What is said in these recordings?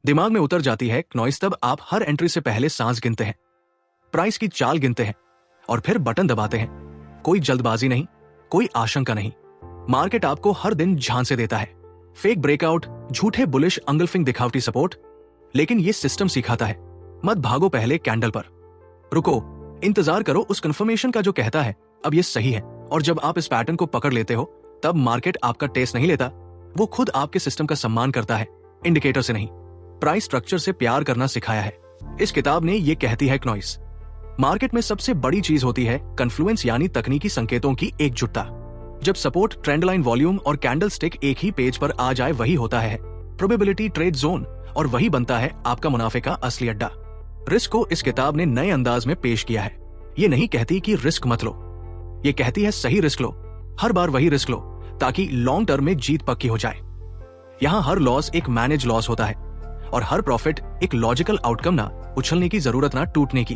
दिमाग में उतर जाती है नॉइस तब आप हर एंट्री से पहले सांस गिनते हैं, प्राइस की चाल गिनते हैं और फिर बटन दबाते हैं। कोई जल्दबाजी नहीं, कोई आशंका नहीं। मार्केट आपको हर दिन झांसे देता है, फेक ब्रेकआउट, झूठे बुलिश अंगल्फिंग दिखावटी सपोर्ट, लेकिन ये सिस्टम सिखाता है मत भागो पहले कैंडल पर, रुको, इंतजार करो उस कंफर्मेशन का जो कहता है अब ये सही है। और जब आप इस पैटर्न को पकड़ लेते हो तब मार्केट आपका टेस्ट नहीं लेता, वो खुद आपके सिस्टम का सम्मान करता है, इंडिकेटर से नहीं। प्राइस स्ट्रक्चर से प्यार करना सिखाया है इस किताब ने, ये कहती है नॉइस। मार्केट में सबसे बड़ी चीज होती है कन्फ्लुएंस यानी तकनीकी संकेतों की एकजुटता। जब सपोर्ट, ट्रेंड लाइन, वॉल्यूम और कैंडल स्टिक एक ही पेज पर आ जाए वही होता है प्रोबेबिलिटी ट्रेड जोन, और वही बनता है आपका मुनाफे का असली अड्डा। रिस्क को इस किताब ने नए अंदाज में पेश किया है। ये नहीं कहती कि रिस्क मत लो, ये कहती है सही रिस्क लो, हर बार वही रिस्क लो ताकि लॉन्ग टर्म में जीत पक्की हो जाए। यहाँ हर लॉस एक मैनेज लॉस होता है और हर प्रॉफिट एक लॉजिकल आउटकम, ना उछलने की जरूरत, ना टूटने की,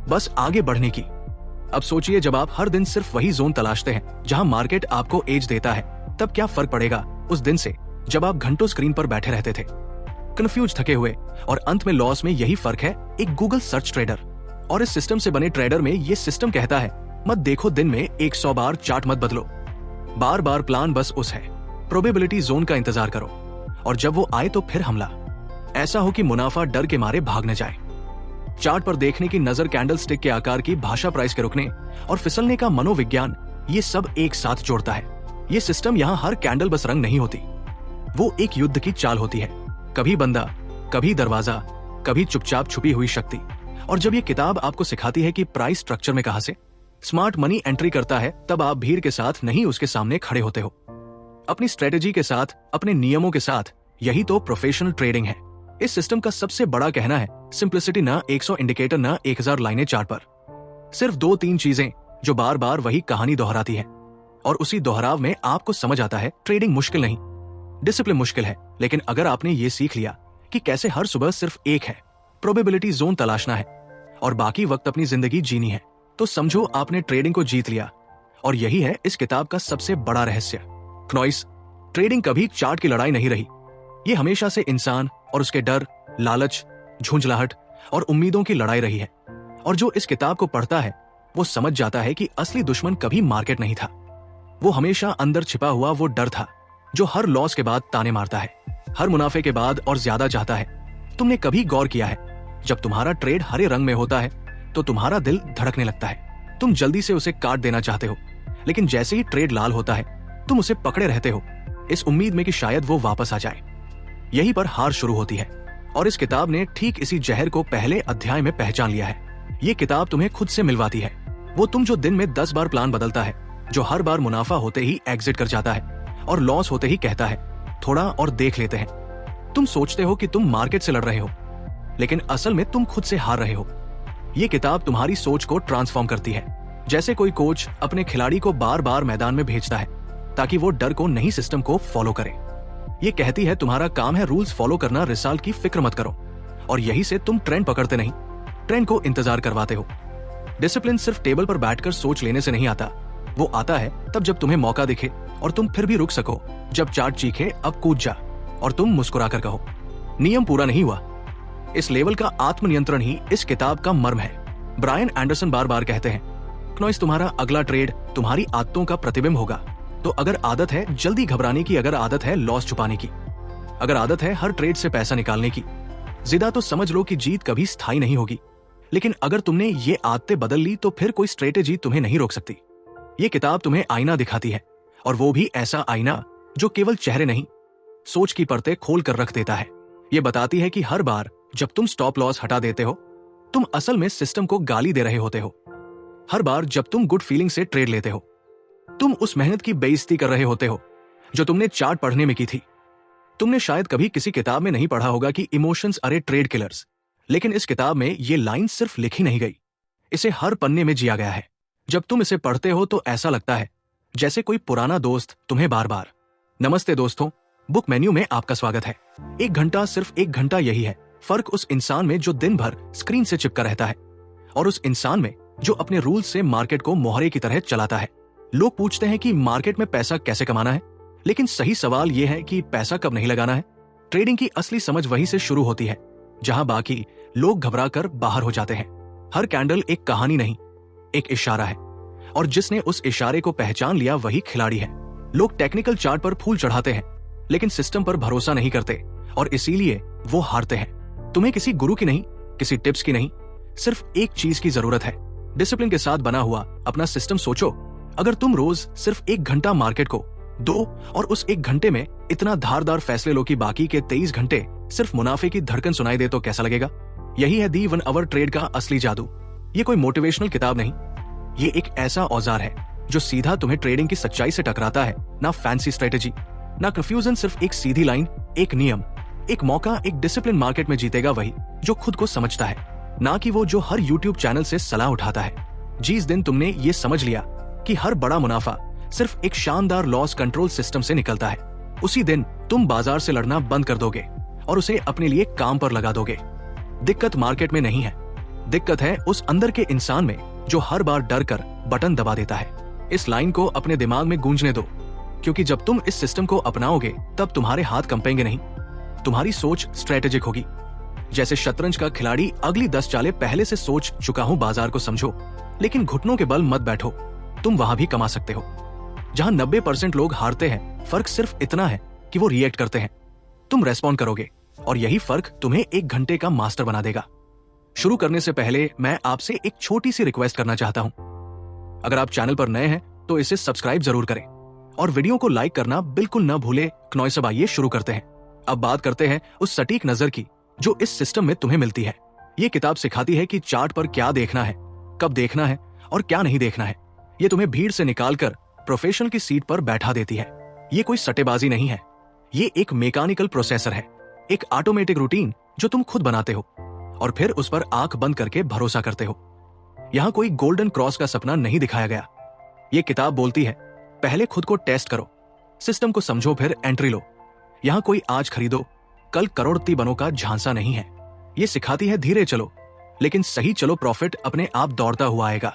बस आगे बढ़ने की। अब सोचिए जब आप हर दिन सिर्फ वही जोन तलाशते हैं जहां मार्केट आपको एज देता है, तब क्या फर्क पड़ेगा उस दिन से जब आप घंटों स्क्रीन पर बैठे रहते थे, कंफ्यूज, थके हुए, और अंत में लॉस में यही फर्क है एक गूगल सर्च ट्रेडर और इस सिस्टम से बने ट्रेडर में। ये सिस्टम कहता है मत देखो दिन में 100 बार चार्ट, मत बदलो बार बार प्लान, बस उस है प्रोबेबिलिटी जोन का इंतजार करो, और जब वो आए तो फिर हमला। ऐसा हो कि मुनाफा डर के मारे भाग न जाए। चार्ट पर देखने की नजर, कैंडल स्टिक के आकार की भाषा, प्राइस के रुकने और फिसलने का मनोविज्ञान, ये सब एक साथ जोड़ता है। ये सिस्टम यहाँ हर कैंडल बस रंग नहीं होती, वो एक युद्ध की चाल होती है, कभी बंदा, कभी दरवाजा, कभी चुपचाप छुपी हुई शक्ति। और जब ये किताब आपको सिखाती है कि प्राइस स्ट्रक्चर में कहां से स्मार्ट मनी एंट्री करता है, तब आप भीड़ के साथ नहीं उसके सामने खड़े होते हो, अपनी स्ट्रेटेजी के साथ, अपने नियमों के साथ। यही तो प्रोफेशनल ट्रेडिंग है। इस सिस्टम का सबसे बड़ा कहना है सिंप्लिसिटी, ना 100 इंडिकेटर, ना 1000 लाइनें चार्ट पर, सिर्फ 2-3 चीजें जो बार बार वही कहानी दोहराती है। और उसी दोहराव में आपको समझ आता है ट्रेडिंग मुश्किल नहीं, डिसिप्लिन मुश्किल है। लेकिन अगर आपने ये सीख लिया कि कैसे हर सुबह सिर्फ एक है प्रोबेबिलिटी जोन तलाशना है और बाकी वक्त अपनी जिंदगी जीनी है, तो समझो आपने ट्रेडिंग को जीत लिया। और यही है इस किताब का सबसे बड़ा रहस्य। नॉइस, ट्रेडिंग कभी चार्ट की लड़ाई नहीं रही, ये हमेशा से इंसान और उसके डर, लालच, झुंझलाहट और उम्मीदों की लड़ाई रही है। और जो इस किताब को पढ़ता है वो समझ जाता है कि असली दुश्मन कभी मार्केट नहीं था, वो हमेशा अंदर छिपा हुआ वो डर था जो हर लॉस के बाद ताने मारता है, हर मुनाफे के बाद और ज्यादा चाहता है। तुमने कभी गौर किया है जब तुम्हारा ट्रेड हरे रंग में होता है तो तुम्हारा दिल धड़कने लगता है, तुम जल्दी से उसे काट देना चाहते हो, लेकिन जैसे ही ट्रेड लाल होता है तुम उसे पकड़े रहते हो, इस उम्मीद में कि शायद वो वापस आ जाए। यहीं पर हार शुरू होती है। और इस किताब ने ठीक इसी जहर को पहले अध्याय में पहचान लिया है। ये किताब तुम्हें खुद से मिलवाती है, वो तुम जो दिन में 10 बार प्लान बदलता है, जो हर बार मुनाफा होते ही एग्जिट कर जाता है और लॉस होते ही कहता है थोड़ा और देख लेते हैं। तुम सोचते हो कि तुम मार्केट से लड़ रहे हो, लेकिन असल में तुम खुद से हार रहे हो। ये किताब तुम्हारी सोच को ट्रांसफॉर्म करती है, जैसे कोई कोच अपने खिलाड़ी को बार बार मैदान में भेजता है ताकि वो डर को नहीं सिस्टम को फॉलो करे। ये कहती है तुम्हारा काम है रूल्स फॉलो करना, रिजल्ट की फिक्र मत करो। और यही से तुम ट्रेंड पकड़ते नहीं, ट्रेंड को इंतजार करवाते हो। डिसिप्लिन सिर्फ टेबल पर बैठकर सोच लेने से नहीं आता, वो आता है तब जब तुम्हें मौका दिखे और तुम फिर भी रुक सको, जब चार्ट चीखे अब कूद जा और तुम मुस्कुराकर कहो नियम पूरा नहीं हुआ। इस लेवल का आत्मनियंत्रण ही इस किताब का मर्म है। ब्रायन एंडरसन बार बार कहते हैं नॉइस, तुम्हारा अगला ट्रेड तुम्हारी आदतों का प्रतिबिंब होगा। तो अगर आदत है जल्दी घबराने की, अगर आदत है लॉस छुपाने की, अगर आदत है हर ट्रेड से पैसा निकालने की, जिदा, तो समझ लो कि जीत कभी स्थायी नहीं होगी। लेकिन अगर तुमने ये आदतें बदल ली तो फिर कोई स्ट्रेटेजी तुम्हें नहीं रोक सकती। ये किताब तुम्हें आईना दिखाती है, और वो भी ऐसा आईना जो केवल चेहरे नहीं, सोच की परतें खोल कर रख देता है। ये बताती है कि हर बार जब तुम स्टॉप लॉस हटा देते हो, तुम असल में सिस्टम को गाली दे रहे होते हो। हर बार जब तुम गुड फीलिंग से ट्रेड लेते हो, तुम उस मेहनत की बेइज्जती कर रहे होते हो जो तुमने चार्ट पढ़ने में की थी। तुमने शायद कभी किसी किताब में नहीं पढ़ा होगा कि इमोशंस अरे ट्रेड किलर्स, लेकिन इस किताब में ये लाइन सिर्फ लिखी नहीं गई, इसे हर पन्ने में जिया गया है। जब तुम इसे पढ़ते हो तो ऐसा लगता है जैसे कोई पुराना दोस्त तुम्हें बार बार, नमस्ते दोस्तों, बुक मेन्यू में आपका स्वागत है। 1 घंटा, सिर्फ 1 घंटा, यही है फर्क उस इंसान में जो दिन भर स्क्रीन से चिपका रहता है और उस इंसान में जो अपने रूल से मार्केट को मोहरे की तरह चलाता है। लोग पूछते हैं कि मार्केट में पैसा कैसे कमाना है, लेकिन सही सवाल यह है कि पैसा कब नहीं लगाना है। ट्रेडिंग की असली समझ वहीं से शुरू होती है जहां बाकी लोग घबरा कर बाहर हो जाते हैं। हर कैंडल एक कहानी नहीं, एक इशारा है, और जिसने उस इशारे को पहचान लिया वही खिलाड़ी है। लोग टेक्निकल चार्ट पर फूल चढ़ाते हैं लेकिन सिस्टम पर भरोसा नहीं करते और इसीलिए वो हारते हैं। तुम्हें किसी गुरु की नहीं, किसी टिप्स की नहीं, सिर्फ एक चीज की जरूरत है, डिसिप्लिन के साथ बना हुआ अपना सिस्टम। सोचो, अगर तुम रोज सिर्फ 1 घंटा मार्केट को दो और उस 1 घंटे में इतना धारदार फैसले लो कि बाकी के 23 घंटे सिर्फ मुनाफे की धड़कन सुनाई दे तो कैसा लगेगा? यही है दी 1 आवर ट्रेड का असली जादू। ये कोई मोटिवेशनल किताब नहीं, ये एक ऐसा औजार है जो सीधा तुम्हें ट्रेडिंग की सच्चाई से टकराता है। ना फैंसी स्ट्रेटेजी, ना कंफ्यूजन, सिर्फ एक सीधी लाइन, एक नियम, एक मौका। एक डिसिप्लिन मार्केट में जीतेगा वही जो खुद को समझता है, ना कि वो जो हर यूट्यूब चैनल से सलाह उठाता है। जिस दिन तुमने ये समझ लिया कि हर बड़ा मुनाफा सिर्फ एक शानदार लॉस कंट्रोल सिस्टम से निकलता है, उसी दिन तुम बाजार से लड़ना बंद कर दोगे और उसे अपने लिए काम पर लगा दोगे। दिक्कत मार्केट में नहीं है, दिक्कत है उस अंदर के इंसान में जो हर बार डर कर बटन दबा देता है। इस लाइन को अपने दिमाग में गूंजने दो, क्योंकि जब तुम इस सिस्टम को अपनाओगे तब तुम्हारे हाथ कंपेंगे नहीं, तुम्हारी सोच स्ट्रेटेजिक होगी। जैसे शतरंज का खिलाड़ी अगली 10 चालें पहले से सोच चुका हूं। बाजार को समझो लेकिन घुटनों के बल मत बैठो, तुम वहां भी कमा सकते हो। जहां 90% लोग हारते हैं, फर्क सिर्फ इतना है कि वो रिएक्ट करते हैं, तुम रेस्पॉन्ड करोगे, और यही फर्क तुम्हें 1 घंटे का मास्टर बना देगा। शुरू करने से पहले मैं आपसे एक छोटी सी रिक्वेस्ट करना चाहता हूं। अगर आप चैनल पर नए हैं तो इसे सब्सक्राइब जरूर करें और वीडियो को लाइक करना बिल्कुल न भूले। क्नॉइस, आइए शुरू करते हैं। अब बात करते हैं उस सटीक नजर की जो इस सिस्टम में तुम्हें मिलती है। ये किताब सिखाती है कि चार्ट पर क्या देखना है, कब देखना है और क्या नहीं देखना है। ये तुम्हें भीड़ से निकालकर प्रोफेशनल की सीट पर बैठा देती है। ये कोई सट्टेबाजी नहीं है, ये एक मैकेनिकल प्रोसेसर है, एक ऑटोमेटिक रूटीन जो तुम खुद बनाते हो और फिर उस पर आंख बंद करके भरोसा करते हो। यहां कोई गोल्डन क्रॉस का सपना नहीं दिखाया गया। ये किताब बोलती है पहले खुद को टेस्ट करो, सिस्टम को समझो, फिर एंट्री लो। यहां कोई आज खरीदो कल करोड़पति बनो का झांसा नहीं है। ये सिखाती है धीरे चलो लेकिन सही चलो, प्रॉफिट अपने आप दौड़ता हुआ आएगा।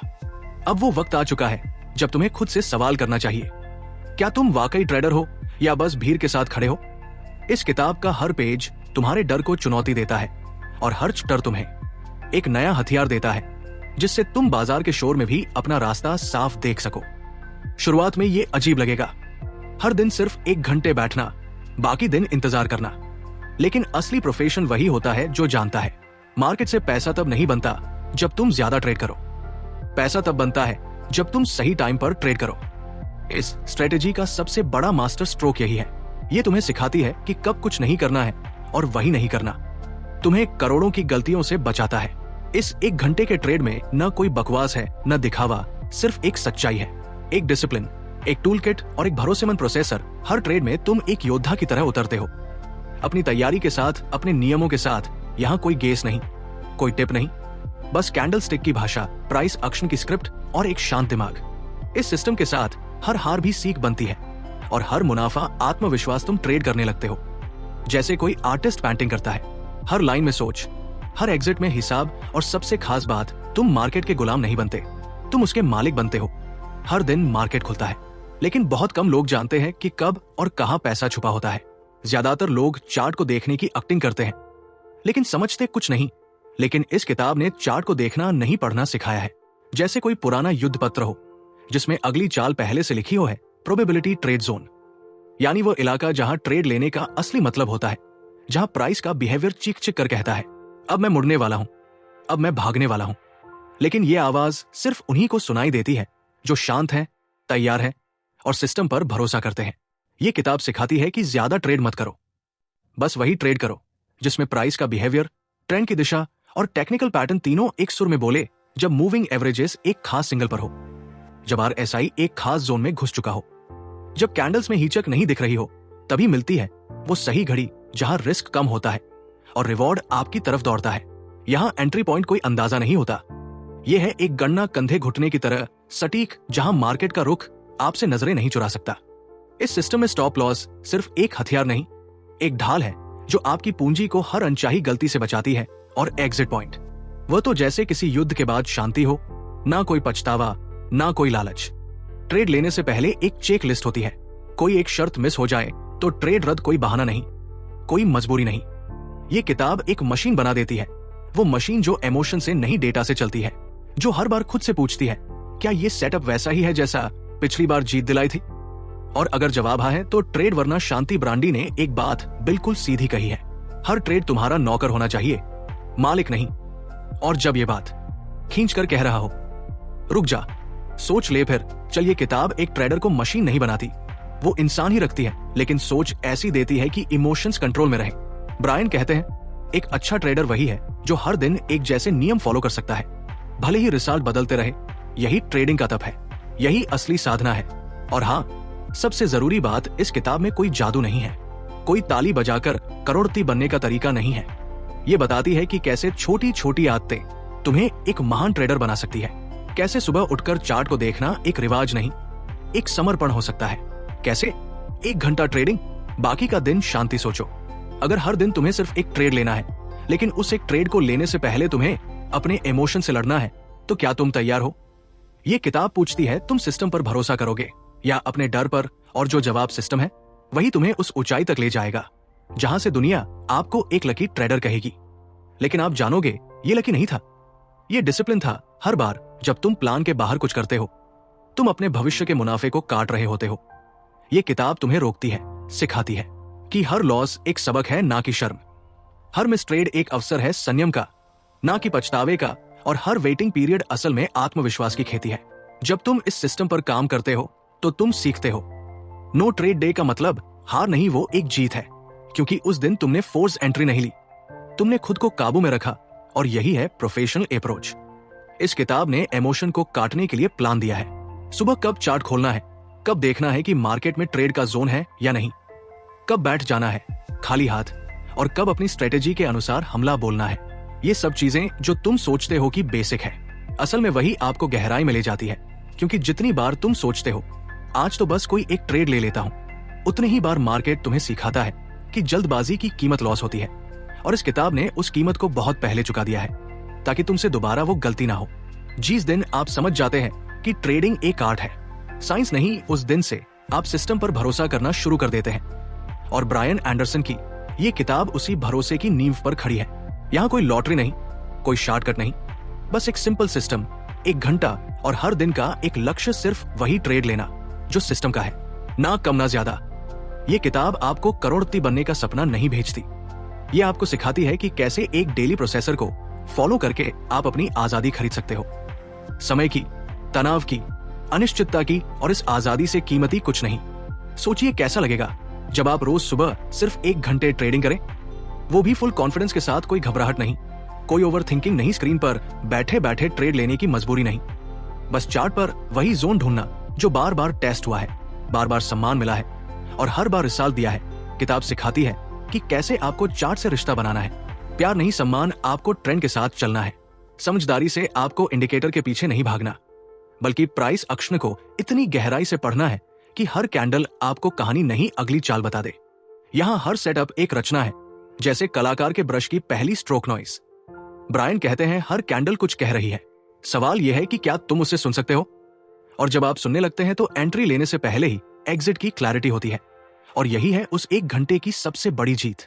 अब वो वक्त आ चुका है जब तुम्हें खुद से सवाल करना चाहिए, क्या तुम वाकई ट्रेडर हो या बस भीड़ के साथ खड़े हो? इस किताब का हर पेज तुम्हारे डर को चुनौती देता है और हर चैप्टर तुम्हें एक नया हथियार देता है जिससे तुम बाजार के शोर में भी अपना रास्ता साफ देख सको। शुरुआत में ये अजीब लगेगा, हर दिन सिर्फ 1 घंटे बैठना, बाकी दिन इंतजार करना। लेकिन असली प्रोफेशन वही होता है जो जानता है मार्केट से पैसा तब नहीं बनता जब तुम ज्यादा ट्रेड करो, पैसा तब बनता है जब तुम सही टाइम पर ट्रेड करो। इस स्ट्रेटेजी का सबसे बड़ा मास्टर स्ट्रोक यही है। ये तुम्हें सिखाती है कि कब कुछ नहीं करना है और वही नहीं करना, तुम्हें करोड़ों की गलतियों से बचाता है। इस 1 घंटे के ट्रेड में न कोई बकवास है न दिखावा, सिर्फ एक सच्चाई है, एक डिसिप्लिन, एक टूल किट और एक भरोसेमंद प्रोसेसर। हर ट्रेड में तुम एक योद्धा की तरह उतरते हो, अपनी तैयारी के साथ, अपने नियमों के साथ। यहाँ कोई गेस नहीं, कोई टिप नहीं, बस कैंडल स्टिक की भाषा, प्राइस एक्शन की स्क्रिप्ट और एक शांत दिमाग। इस सिस्टम के साथ हर हार भी सीख बनती है और हर मुनाफा आत्मविश्वास। तुम ट्रेड करने लगते हो जैसे कोई आर्टिस्ट पेंटिंग करता है, हर लाइन में सोच, हर एग्जिट में हिसाब, और सबसे खास बात, तुम मार्केट के गुलाम नहीं बनते, तुम उसके मालिक बनते हो। हर दिन मार्केट खुलता है लेकिन बहुत कम लोग जानते हैं कि कब और कहां पैसा छुपा होता है। ज्यादातर लोग चार्ट को देखने की एक्टिंग करते हैं लेकिन समझते कुछ नहीं। लेकिन इस किताब ने चार्ट को देखना नहीं पढ़ना सिखाया है, जैसे कोई पुराना युद्ध पत्र हो जिसमें अगली चाल पहले से लिखी हो है। प्रोबेबिलिटी ट्रेड जोन, यानी वो इलाका जहां ट्रेड लेने का असली मतलब होता है, जहां प्राइस का बिहेवियर चीख चीख कर कहता है अब मैं मुड़ने वाला हूं, अब मैं भागने वाला हूं। लेकिन ये आवाज सिर्फ उन्हीं को सुनाई देती है जो शांत हैं, तैयार हैं और सिस्टम पर भरोसा करते हैं। ये किताब सिखाती है कि ज्यादा ट्रेड मत करो, बस वही ट्रेड करो जिसमें प्राइस का बिहेवियर, ट्रेंड की दिशा और टेक्निकल पैटर्न तीनों एक सुर में बोले। जब मूविंग एवरेजेस एक खास सिंगल पर हो, जब RSI एक खास जोन में घुस चुका हो, जब कैंडल्स में हिचक नहीं दिख रही हो, तभी मिलती है वो सही घड़ी जहां रिस्क कम होता है और रिवॉर्ड आपकी तरफ दौड़ता है। यहां एंट्री पॉइंट कोई अंदाजा नहीं होता, यह है एक गणना कंधे घुटने की तरह सटीक, जहां मार्केट का रुख आपसे नजरें नहीं चुरा सकता। इस सिस्टम में स्टॉप लॉस सिर्फ एक हथियार नहीं, एक ढाल है जो आपकी पूंजी को हर अनचाही गलती से बचाती है। और एग्जिट पॉइंट, वह तो जैसे किसी युद्ध के बाद शांति हो, ना कोई पछतावा, ना कोई लालच। ट्रेड लेने से पहले एक चेक लिस्ट होती है, कोई एक शर्त मिस हो जाए तो ट्रेड रद्द कोई बहाना नहीं, कोई मजबूरी नहीं। ये किताब एक मशीन बना देती है, वो मशीन जो इमोशन से नहीं डेटा से चलती है, जो हर बार खुद से पूछती है क्या ये सेटअप वैसा ही है जैसा पिछली बार जीत दिलाई थी। और अगर जवाब हाँ है तो ट्रेड, वरना शांति ब्रांडी ने एक बात बिल्कुल सीधी कही है, हर ट्रेड तुम्हारा नौकर होना चाहिए, मालिक नहीं। और जब ये बात खींच कर कह रहा हो, रुक जा, सोच ले फिर, चल, ये किताब एक ट्रेडर को मशीन नहीं बनाती, वो इंसान ही रखती है, लेकिन सोच ऐसी देती है कि इमोशंस कंट्रोल में रहे। ब्रायन कहते हैं एक अच्छा ट्रेडर वही है जो हर दिन एक जैसे नियम फॉलो कर सकता है, भले ही रिजल्ट बदलते रहे। यही ट्रेडिंग का तप है, यही असली साधना है। और हाँ, सबसे जरूरी बात, इस किताब में कोई जादू नहीं है, कोई ताली बजाकर करोड़पति बनने का तरीका नहीं है। ये बताती है कि कैसे छोटी छोटी आदतें तुम्हें एक महान ट्रेडर बना सकती है, कैसे सुबह उठकर चार्ट को देखना एक रिवाज नहीं, एक समर्पण हो सकता है, कैसे 1 घंटा ट्रेडिंग, बाकी का दिन शांति सोचो। अगर हर दिन तुम्हें सिर्फ एक ट्रेड लेना है, लेकिन उस एक ट्रेड को लेने से पहले तुम्हें अपने इमोशन से लड़ना है, तो क्या तुम तैयार हो? ये किताब पूछती है तुम सिस्टम पर भरोसा करोगे या अपने डर पर, और जो जवाब सिस्टम है वही तुम्हें उस ऊंचाई तक ले जाएगा जहां से दुनिया आपको एक लकी ट्रेडर कहेगी। लेकिन आप जानोगे ये लकी नहीं था, ये डिसिप्लिन था। हर बार जब तुम प्लान के बाहर कुछ करते हो, तुम अपने भविष्य के मुनाफे को काट रहे होते हो। ये किताब तुम्हें रोकती है, सिखाती है कि हर लॉस एक सबक है, ना कि शर्म। हर मिस ट्रेड एक अवसर है संयम का, ना कि पछतावे का। और हर वेटिंग पीरियड असल में आत्मविश्वास की खेती है। जब तुम इस सिस्टम पर काम करते हो तो तुम सीखते हो। नो ट्रेड डे का मतलब हार नहीं, वो एक जीत है, क्योंकि उस दिन तुमने फोर्स एंट्री नहीं ली, तुमने खुद को काबू में रखा। और यही है प्रोफेशनल अप्रोच। इस किताब ने इमोशन को काटने के लिए प्लान दिया है। सुबह कब चार्ट खोलना है, कब देखना है कि मार्केट में ट्रेड का जोन है या नहीं, कब बैठ जाना है खाली हाथ, और कब अपनी स्ट्रेटेजी के अनुसार हमला बोलना है। ये सब चीजें जो तुम सोचते हो कि बेसिक है, असल में वही आपको गहराई में ले जाती है। क्योंकि जितनी बार तुम सोचते हो आज तो बस कोई एक ट्रेड ले लेता हूं, उतनी ही बार मार्केट तुम्हें सिखाता है कि जल्दबाजी की कीमत लॉस होती है। और इस किताब ने उस कीमत को बहुत पहले चुका दिया है, ताकि तुमसे दोबारा वो गलती ना हो। जिस दिन आप समझ जाते हैं कि ट्रेडिंग एक आर्ट है, साइंस नहीं, उस दिन से आप सिस्टम पर भरोसा करना शुरू कर देते हैं। और ब्रायन एंडरसन की ये किताब उसी भरोसे की नींव पर खड़ी है। यहाँ कोई लॉटरी नहीं, कोई शॉर्टकट नहीं, बस एक सिंपल सिस्टम, 1 घंटा और हर दिन का एक लक्ष्य, सिर्फ वही ट्रेड लेना जो सिस्टम का है, ना कम ना ज्यादा। ये किताब आपको करोड़पति बनने का सपना नहीं भेजती, ये आपको सिखाती है कि कैसे एक डेली प्रोसेसर को फॉलो करके आप अपनी आजादी खरीद सकते हो। समय की, तनाव की, अनिश्चितता की, और इस आजादी से कीमती कुछ नहीं। सोचिए कैसा लगेगा जब आप रोज सुबह सिर्फ 1 घंटे ट्रेडिंग करें, वो भी फुल कॉन्फिडेंस के साथ, कोई घबराहट नहीं, कोई ओवर थिंकिंग नहीं, स्क्रीन पर बैठे बैठे ट्रेड लेने की मजबूरी नहीं, बस चार्ट पर वही जोन ढूंढना जो बार बार टेस्ट हुआ है, बार बार सम्मान मिला है और हर बार रिजल्ट दिया है। किताब सिखाती है कि कैसे आपको चार्ट से रिश्ता बनाना है, प्यार नहीं सम्मान, आपको ट्रेंड के साथ चलना है। समझदारी से आपको इंडिकेटर के पीछे नहीं भागना, बल्कि प्राइस अक्षर को इतनी गहराई से पढ़ना है कि हर कैंडल आपको कहानी नहीं, अगली चाल बता दे। यहाँ हर सेटअप एक रचना है, जैसे कलाकार के ब्रश की पहली स्ट्रोक नॉइस। ब्रायन कहते हैं हर कैंडल कुछ कह रही है, सवाल यह है कि क्या तुम उसे सुन सकते हो। और जब आप सुनने लगते हैं तो एंट्री लेने से पहले ही एग्जिट की क्लैरिटी होती है। और यही है उस 1 घंटे की सबसे बड़ी जीत।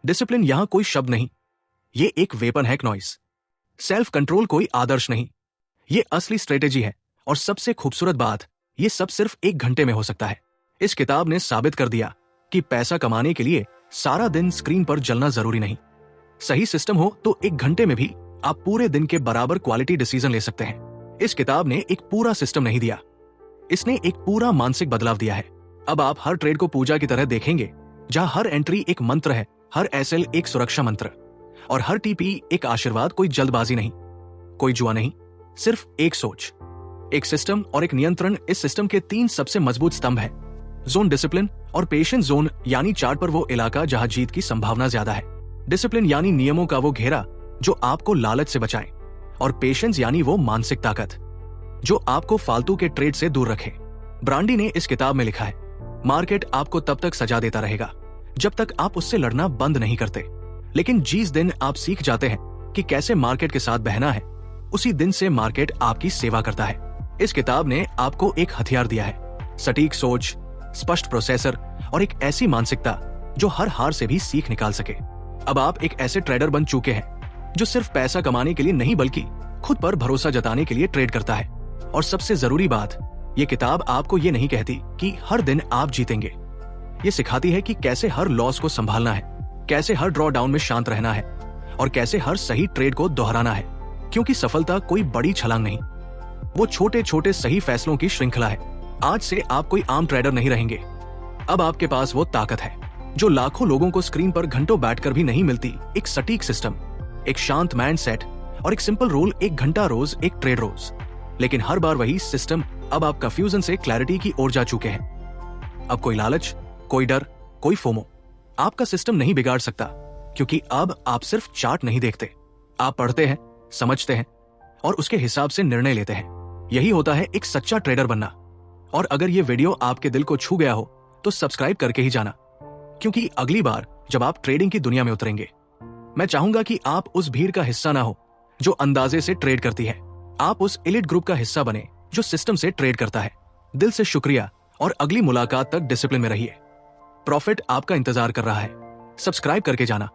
डिसिप्लिन यहाँ कोई शब्द नहीं, ये एक वेपन है, नॉइस। सेल्फ कंट्रोल कोई आदर्श नहीं, ये असली स्ट्रेटेजी है। और सबसे खूबसूरत बात, ये सब सिर्फ 1 घंटे में हो सकता है। इस किताब ने साबित कर दिया कि पैसा कमाने के लिए सारा दिन स्क्रीन पर जलना जरूरी नहीं। सही सिस्टम हो तो 1 घंटे में भी आप पूरे दिन के बराबर क्वालिटी डिसीजन ले सकते हैं। इस किताब ने एक पूरा सिस्टम नहीं दिया, इसने एक पूरा मानसिक बदलाव दिया है। अब आप हर ट्रेड को पूजा की तरह देखेंगे, जहां हर एंट्री एक मंत्र है, हर एसएल एक सुरक्षा मंत्र और हर टीपी एक आशीर्वाद। कोई जल्दबाजी नहीं, कोई जुआ नहीं, सिर्फ एक सोच, एक सिस्टम और एक नियंत्रण। इस सिस्टम के 3 सबसे मजबूत स्तंभ है, जोन, डिसिप्लिन और पेशेंस। जोन यानी चार्ट पर वो इलाका जहां जीत की संभावना ज्यादा है, डिसिप्लिन यानी नियमों का वो घेरा जो आपको लालच से बचाए, और पेशेंस यानी वो मानसिक ताकत जो आपको फालतू के ट्रेड से दूर रखे। ब्रांडी ने इस किताब में लिखा है, मार्केट आपको तब तक सजा देता रहेगा जब तक आप उससे लड़ना बंद नहीं करते, लेकिन जिस दिन आप सीख जाते हैं कि कैसे मार्केट के साथ बहना है, उसी दिन से मार्केट आपकी सेवा करता है। इस किताब ने आपको एक हथियार दिया है, सटीक सोच, स्पष्ट प्रोसेसर और एक ऐसी मानसिकता जो हर हार से भी सीख निकाल सके। अब आप एक ऐसे ट्रेडर बन चुके हैं जो सिर्फ पैसा कमाने के लिए नहीं बल्कि खुद पर भरोसा जताने के लिए ट्रेड करता है। और सबसे जरूरी बात, ये किताब आपको ये नहीं कहती कि हर दिन आप जीतेंगे। ये सिखाती है कि कैसे हर लॉस को संभालना है, कैसे हर ड्रॉ डाउन में शांत रहना है और कैसे हर सही ट्रेड को दोहराना है। क्योंकि सफलता कोई बड़ी छलांग नहीं, वो छोटे छोटे सही फैसलों की श्रृंखला है। आज से आप कोई आम ट्रेडर नहीं रहेंगे। अब आपके पास वो ताकत है जो लाखों लोगों को स्क्रीन पर घंटों बैठकर भी नहीं मिलती। एक सटीक सिस्टम, एक शांत माइंड सेट और एक सिंपल रूल, 1 घंटा रोज, 1 ट्रेड रोज। लेकिन हर बार वही सिस्टम, अब आप कंफ्यूजन से क्लैरिटी की ओर जा चुके हैं। अब कोई लालच, कोई डर, कोई फोमो आपका सिस्टम नहीं बिगाड़ सकता, क्योंकि अब आप सिर्फ चार्ट नहीं देखते, आप पढ़ते हैं, समझते हैं और उसके हिसाब से निर्णय लेते हैं। यही होता है एक सच्चा ट्रेडर बनना। और अगर ये वीडियो आपके दिल को छू गया हो तो सब्सक्राइब करके ही जाना, क्योंकि अगली बार जब आप ट्रेडिंग की दुनिया में उतरेंगे, मैं चाहूंगा कि आप उस भीड़ का हिस्सा ना हो जो अंदाजे से ट्रेड करती है। आप उस एलिट ग्रुप का हिस्सा बने जो सिस्टम से ट्रेड करता है। दिल से शुक्रिया और अगली मुलाकात तक डिसिप्लिन में रहिए। प्रॉफिट आपका इंतजार कर रहा है। सब्सक्राइब करके जाना।